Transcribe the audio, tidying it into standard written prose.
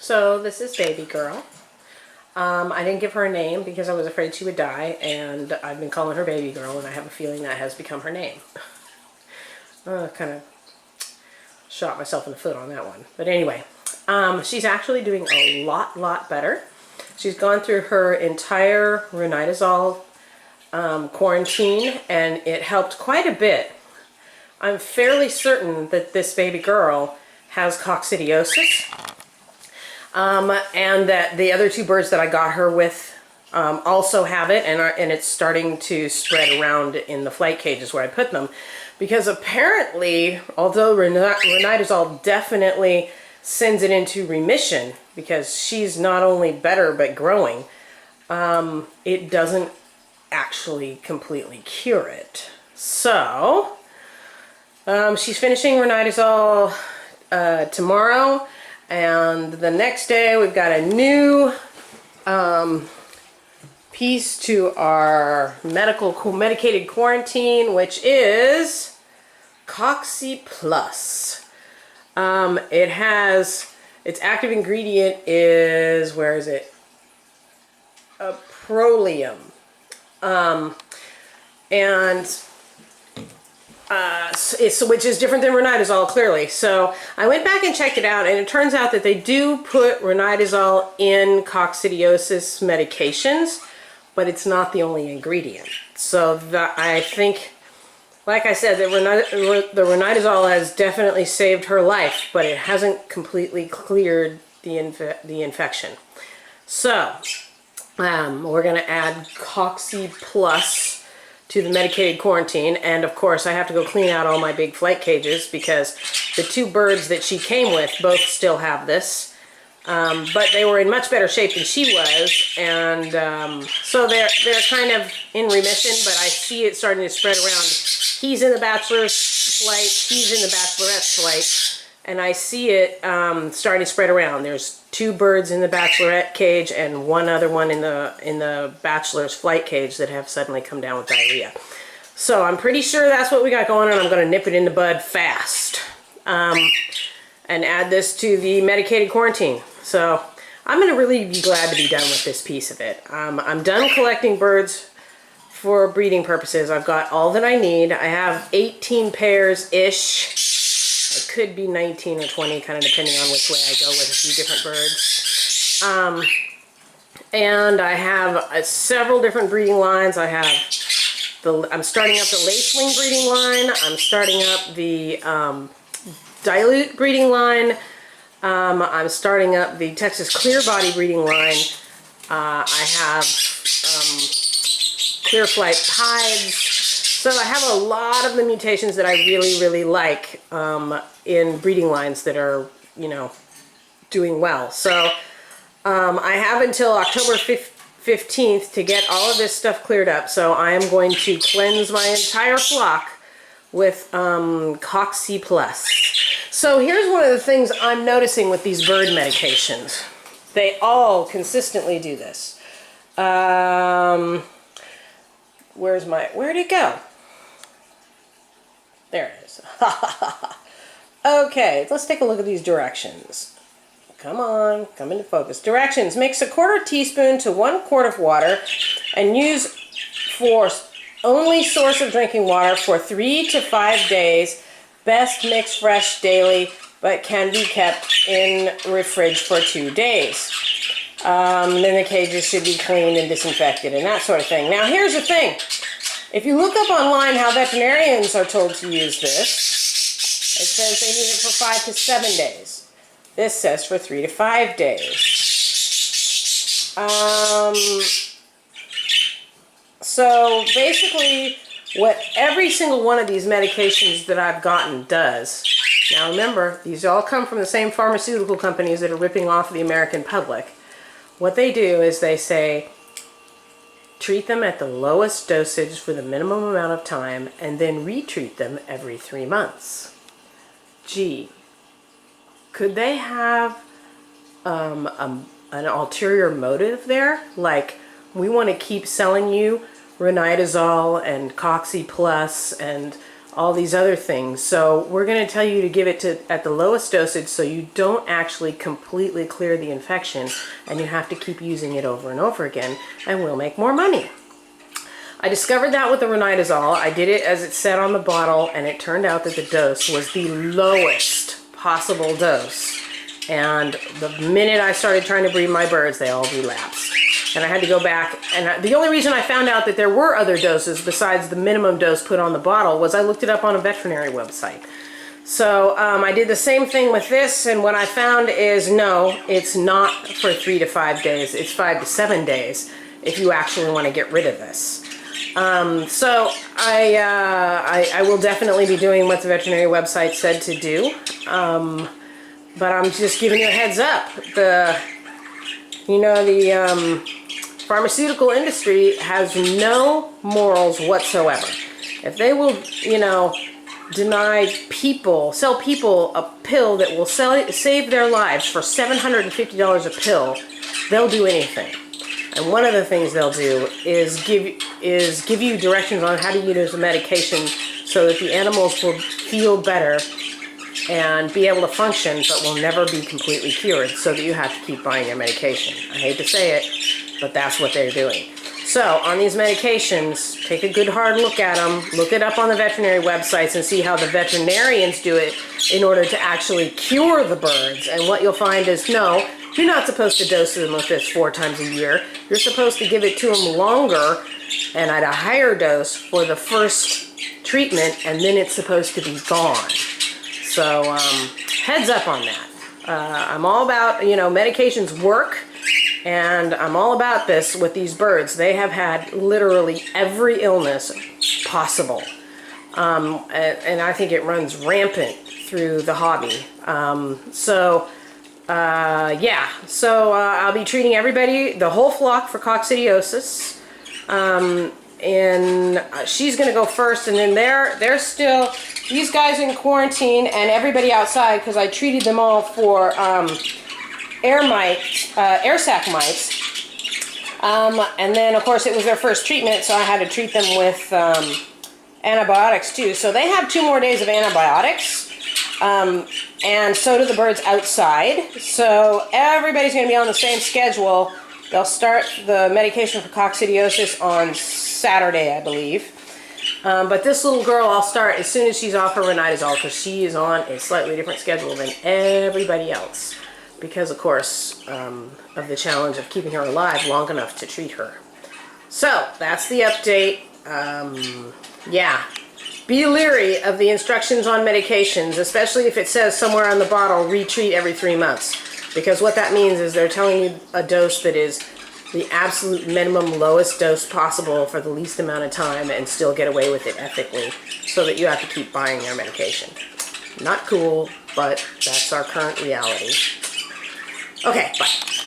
So this is baby girl. I didn't give her a name because I was afraid she would die, and I've been calling her baby girl, and I have a feeling that has become her name. Kind of shot myself in the foot on that one. But anyway, she's actually doing a lot better. She's gone through her entire ranitazole quarantine, and it helped quite a bit. I'm fairly certain that this baby girl has coccidiosis. And that the other two birds that I got her with also have it, and it's starting to spread around in the flight cages where I put them. Because apparently, although ranitazole definitely sends it into remission, because she's not only better but growing, it doesn't actually completely cure it. So, she's finishing ranitazole tomorrow. And the next day we've got a new piece to our medicated quarantine, which is Coxy Plus. It has, its active ingredient is, where is it? Prolium. Which is different than ranitazole, clearly. So I went back and checked it out, and it turns out that they do put ranitazole in coccidiosis medications, but it's not the only ingredient. So I think, like I said, the ranitazole has definitely saved her life, but it hasn't completely cleared the infection. So we're going to add Coxy Plus to the medicated quarantine, and of course I have to go clean out all my big flight cages because the two birds that she came with both still have this, but they were in much better shape than she was, and so they're kind of in remission, but I see it starting to spread around. He's in the bachelor's flight, she's in the bachelorette's flight, and I see it starting to spread around. There's two birds in the bachelorette cage and one other one in the bachelor's flight cage that have suddenly come down with diarrhea. So I'm pretty sure that's what we got going on. I'm going to nip it in the bud fast and add this to the medicated quarantine. So I'm going to really be glad to be done with this piece of it. I'm done collecting birds for breeding purposes. I've got all that I need. I have 18 pairs-ish. It could be 19 or 20, kind of depending on which way I go with a few different birds. And I have several different breeding lines. I'm starting up the lacewing breeding line. I'm starting up the dilute breeding line. I'm starting up the Texas clear body breeding line. I have clear flight pieds. So I have a lot of the mutations that I really like in breeding lines that are, doing well. So I have until October 15th to get all of this stuff cleared up. So I am going to cleanse my entire flock with Coxy Plus. So here's one of the things I'm noticing with these bird medications. They all consistently do this. Where'd it go? There it is. Okay, let's take a look at these directions. Come on, come into focus. Directions: mix a quarter teaspoon to 1 quart of water and use for only source of drinking water for 3 to 5 days. Best mix fresh daily, but can be kept in refrige for 2 days. Then the cages should be cleaned and disinfected and that sort of thing. Now here's the thing. If you look up online how veterinarians are told to use this, it says they need it for 5 to 7 days. This says for 3 to 5 days. So basically, what every single one of these medications that I've gotten does, now remember, these all come from the same pharmaceutical companies that are ripping off the American public. What they do is they say, treat them at the lowest dosage for the minimum amount of time, and then retreat them every 3 months. Gee, could they have an ulterior motive there? Like, we want to keep selling you ranitazole and Coxy Plus and all these other things. So we're going to tell you to give it at the lowest dosage so you don't actually completely clear the infection and you have to keep using it over and over again, and we'll make more money. I discovered that with the ranitazole. I did it as it said on the bottle, and it turned out that the dose was the lowest possible dose. And the minute I started trying to breed my birds, they all relapsed. And I had to go back, and the only reason I found out that there were other doses besides the minimum dose put on the bottle was I looked it up on a veterinary website. So I did the same thing with this, and what I found is no, it's not for 3 to 5 days. It's 5 to 7 days if you actually want to get rid of this. So I will definitely be doing what the veterinary website said to do. But I'm just giving you a heads up. The pharmaceutical industry has no morals whatsoever. If they will, sell people a pill that will save their lives for $750 a pill, they'll do anything. And one of the things they'll do is give you directions on how to use the medication so that the animals will feel better and be able to function, but will never be completely cured, so that you have to keep buying your medication. I hate to say it, but that's what they're doing. So on these medications, take a good hard look at them, look it up on the veterinary websites and see how the veterinarians do it in order to actually cure the birds. And what you'll find is, no, you're not supposed to dose them with this 4 times a year. You're supposed to give it to them longer and at a higher dose for the first treatment, and then it's supposed to be gone. So heads up on that. I'm all about, medications work, and I'm all about this with these birds. They have had literally every illness possible. And I think it runs rampant through the hobby. So I'll be treating everybody, the whole flock, for coccidiosis. And she's going to go first, and then they're still, these guys in quarantine and everybody outside, because I treated them all for air sac mites. And then, of course, it was their first treatment, so I had to treat them with antibiotics, too. So they have 2 more days of antibiotics, and so do the birds outside. So everybody's going to be on the same schedule. They'll start the medication for coccidiosis on Saturday, I believe. But this little girl I'll start as soon as she's off her ranitazole, because she is on a slightly different schedule than everybody else. Because, of course, of the challenge of keeping her alive long enough to treat her. So, that's the update. Be leery of the instructions on medications, especially if it says somewhere on the bottle, retreat every 3 months. Because what that means is they're telling you a dose that is the absolute minimum lowest dose possible for the least amount of time and still get away with it ethically, so that you have to keep buying their medication. Not cool, but that's our current reality. Okay, bye.